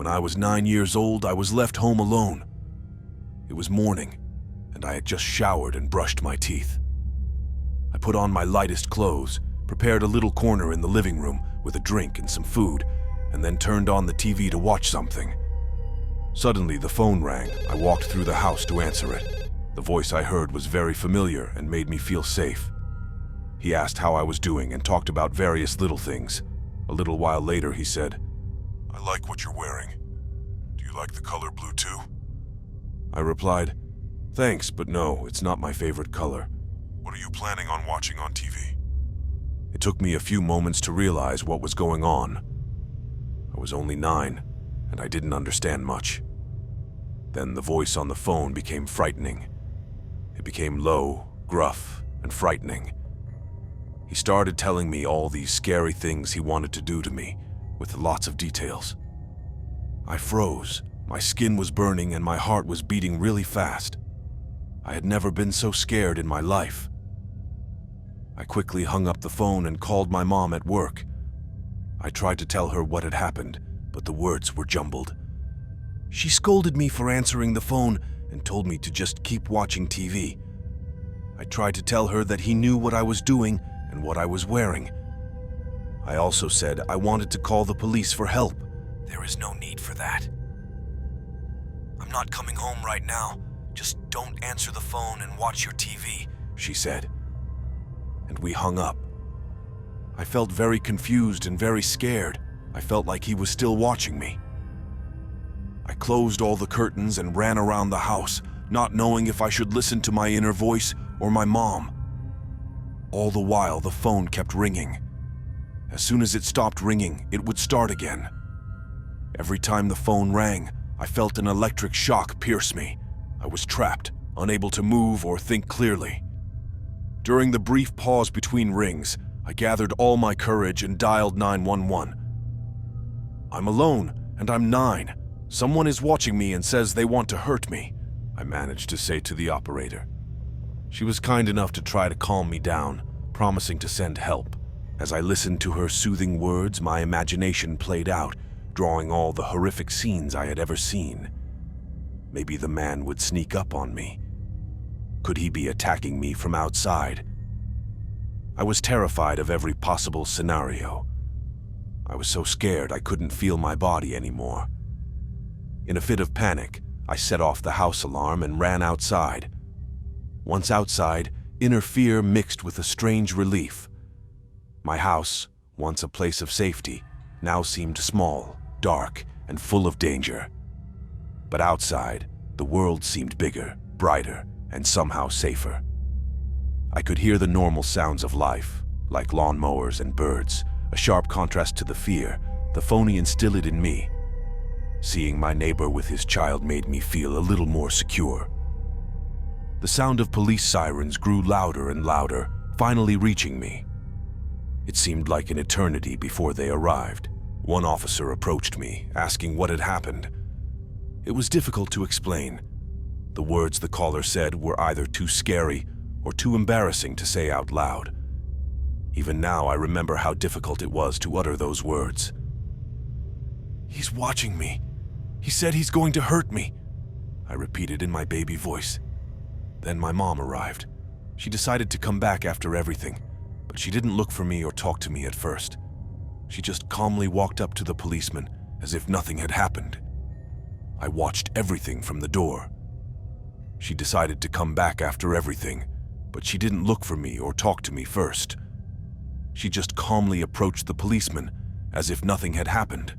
When I was 9 years old, I was left home alone. It was morning, and I had just showered and brushed my teeth. I put on my lightest clothes, prepared a little corner in the living room with a drink and some food, and then turned on the TV to watch something. Suddenly, the phone rang. I walked through the house to answer it. The voice I heard was very familiar and made me feel safe. He asked how I was doing and talked about various little things. A little while later, he said, "I like what you're wearing. Do you like the color blue too?" I replied, "Thanks, but no, it's not my favorite color. What are you planning on watching on TV?" It took me a few moments to realize what was going on. I was only 9, and I didn't understand much. Then the voice on the phone became frightening. It became low, gruff, and frightening. He started telling me all these scary things he wanted to do to me, with lots of details. I froze. My skin was burning and my heart was beating really fast. I had never been so scared in my life. I quickly hung up the phone and called my mom at work. I tried to tell her what had happened, but the words were jumbled. She scolded me for answering the phone and told me to just keep watching TV. I tried to tell her that he knew what I was doing and what I was wearing. I also said I wanted to call the police for help. "There is no need for that. I'm not coming home right now. Just don't answer the phone and watch your TV," she said. And we hung up. I felt very confused and very scared. I felt like he was still watching me. I closed all the curtains and ran around the house, not knowing if I should listen to my inner voice or my mom. All the while, the phone kept ringing. As soon as it stopped ringing, it would start again. Every time the phone rang, I felt an electric shock pierce me. I was trapped, unable to move or think clearly. During the brief pause between rings, I gathered all my courage and dialed 911. "I'm alone, and I'm 9. Someone is watching me and says they want to hurt me," I managed to say to the operator. She was kind enough to try to calm me down, promising to send help. As I listened to her soothing words, my imagination played out, drawing all the horrific scenes I had ever seen. Maybe the man would sneak up on me. Could he be attacking me from outside? I was terrified of every possible scenario. I was so scared I couldn't feel my body anymore. In a fit of panic, I set off the house alarm and ran outside. Once outside, inner fear mixed with a strange relief. My house, once a place of safety, now seemed small, dark, and full of danger. But outside, the world seemed bigger, brighter, and somehow safer. I could hear the normal sounds of life, like lawnmowers and birds, a sharp contrast to the fear the phony instilled in me. Seeing my neighbor with his child made me feel a little more secure. The sound of police sirens grew louder and louder, finally reaching me. It seemed like an eternity before they arrived. One officer approached me, asking what had happened. It was difficult to explain. The words the caller said were either too scary or too embarrassing to say out loud. Even now, I remember how difficult it was to utter those words. "He's watching me. He said he's going to hurt me," I repeated in my baby voice. Then my mom arrived. She decided to come back after everything, but she didn't look for me or talk to me at first. She just calmly walked up to the policeman as if nothing had happened. I watched everything from the door. She decided to come back after everything, but she didn't look for me or talk to me first. She just calmly approached the policeman as if nothing had happened.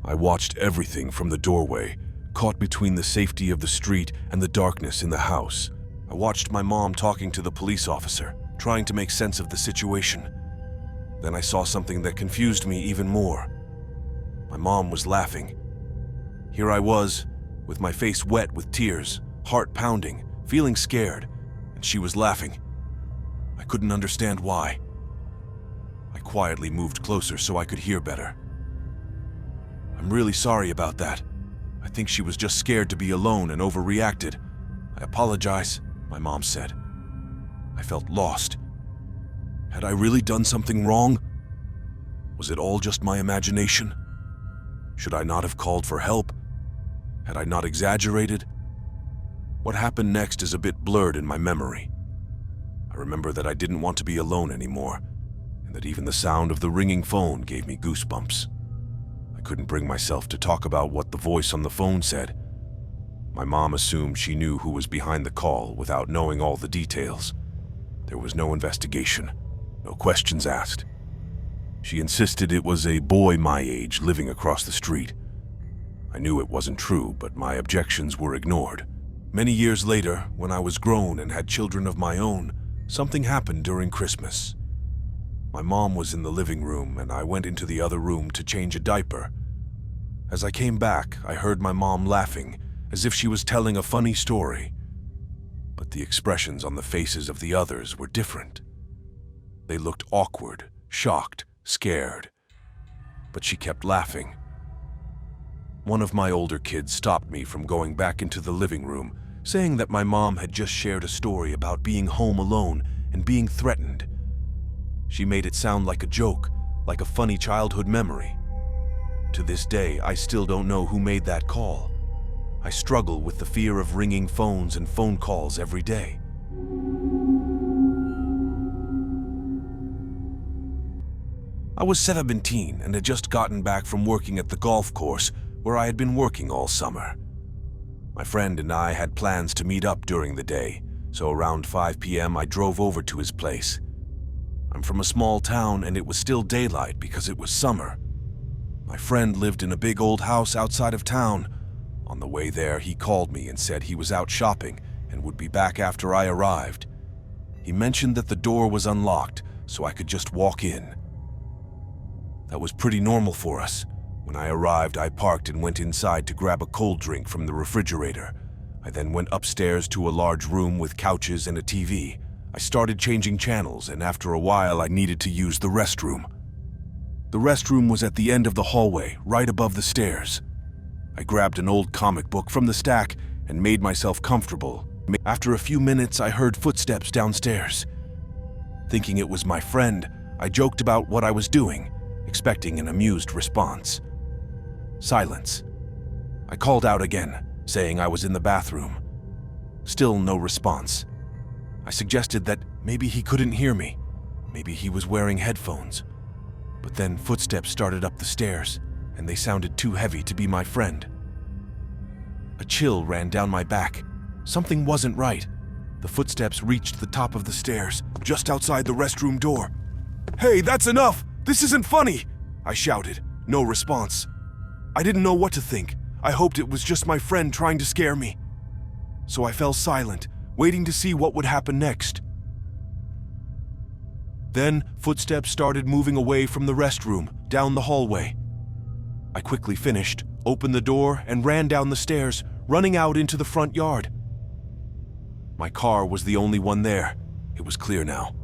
I watched everything from the doorway, caught between the safety of the street and the darkness in the house. I watched my mom talking to the police officer, trying to make sense of the situation. Then I saw something that confused me even more. My mom was laughing. Here I was, with my face wet with tears, heart pounding, feeling scared, and she was laughing. I couldn't understand why. I quietly moved closer so I could hear better. "I'm really sorry about that. I think she was just scared to be alone and overreacted. I apologize," my mom said. I felt lost. Had I really done something wrong? Was it all just my imagination? Should I not have called for help? Had I not exaggerated? What happened next is a bit blurred in my memory. I remember that I didn't want to be alone anymore, and that even the sound of the ringing phone gave me goosebumps. I couldn't bring myself to talk about what the voice on the phone said. My mom assumed she knew who was behind the call without knowing all the details. There was no investigation, no questions asked. She insisted it was a boy my age living across the street. I knew it wasn't true, but my objections were ignored. Many years later, when I was grown and had children of my own, something happened during Christmas. My mom was in the living room, and I went into the other room to change a diaper. As I came back, I heard my mom laughing, as if she was telling a funny story. But the expressions on the faces of the others were different. They looked awkward, shocked, scared. But she kept laughing. One of my older kids stopped me from going back into the living room, saying that my mom had just shared a story about being home alone and being threatened. She made it sound like a joke, like a funny childhood memory. To this day, I still don't know who made that call. I struggle with the fear of ringing phones and phone calls every day. I was 17 and had just gotten back from working at the golf course where I had been working all summer. My friend and I had plans to meet up during the day, so around 5 p.m. I drove over to his place. I'm from a small town and it was still daylight because it was summer. My friend lived in a big old house outside of town. On the way there, he called me and said he was out shopping and would be back after I arrived. He mentioned that the door was unlocked, so I could just walk in. That was pretty normal for us. When I arrived, I parked and went inside to grab a cold drink from the refrigerator. I then went upstairs to a large room with couches and a TV. I started changing channels, and after a while, I needed to use the restroom. The restroom was at the end of the hallway, right above the stairs. I grabbed an old comic book from the stack and made myself comfortable. After a few minutes, I heard footsteps downstairs. Thinking it was my friend, I joked about what I was doing, expecting an amused response. Silence. I called out again, saying I was in the bathroom. Still no response. I suggested that maybe he couldn't hear me. Maybe he was wearing headphones. But then footsteps started up the stairs, and they sounded too heavy to be my friend. A chill ran down my back. Something wasn't right. The footsteps reached the top of the stairs, just outside the restroom door. "Hey, that's enough! This isn't funny!" I shouted. No response. I didn't know what to think. I hoped it was just my friend trying to scare me. So I fell silent, waiting to see what would happen next. Then, footsteps started moving away from the restroom, down the hallway. I quickly finished, opened the door, and ran down the stairs, running out into the front yard. My car was the only one there. It was clear now.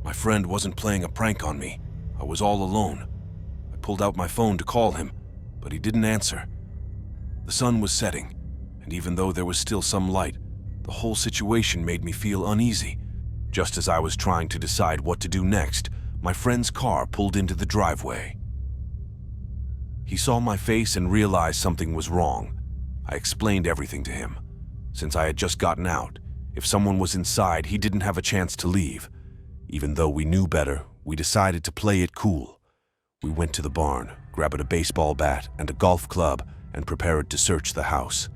My friend wasn't playing a prank on me. I was all alone. I pulled out my phone to call him, but he didn't answer. The sun was setting, and even though there was still some light, the whole situation made me feel uneasy. Just as I was trying to decide what to do next, my friend's car pulled into the driveway. He saw my face and realized something was wrong. I explained everything to him. Since I had just gotten out, if someone was inside, he didn't have a chance to leave. Even though we knew better, we decided to play it cool. We went to the barn, grabbed a baseball bat and a golf club, and prepared to search the house.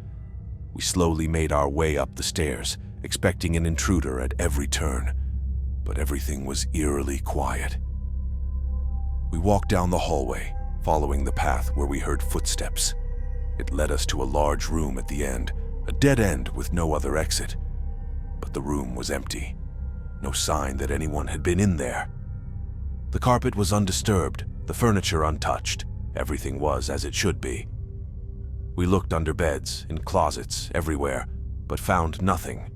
We slowly made our way up the stairs, expecting an intruder at every turn, but everything was eerily quiet. We walked down the hallway, following the path where we heard footsteps. It led us to a large room at the end, a dead end with no other exit. But the room was empty. No sign that anyone had been in there. The carpet was undisturbed, the furniture untouched. Everything was as it should be. We looked under beds, in closets, everywhere, but found nothing.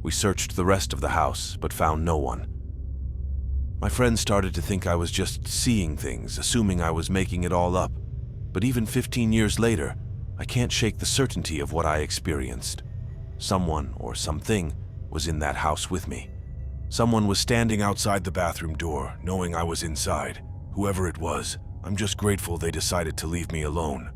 We searched the rest of the house, but found no one. My friend started to think I was just seeing things, assuming I was making it all up. But even 15 years later, I can't shake the certainty of what I experienced. Someone, or something, was in that house with me. Someone was standing outside the bathroom door, knowing I was inside. Whoever it was, I'm just grateful they decided to leave me alone.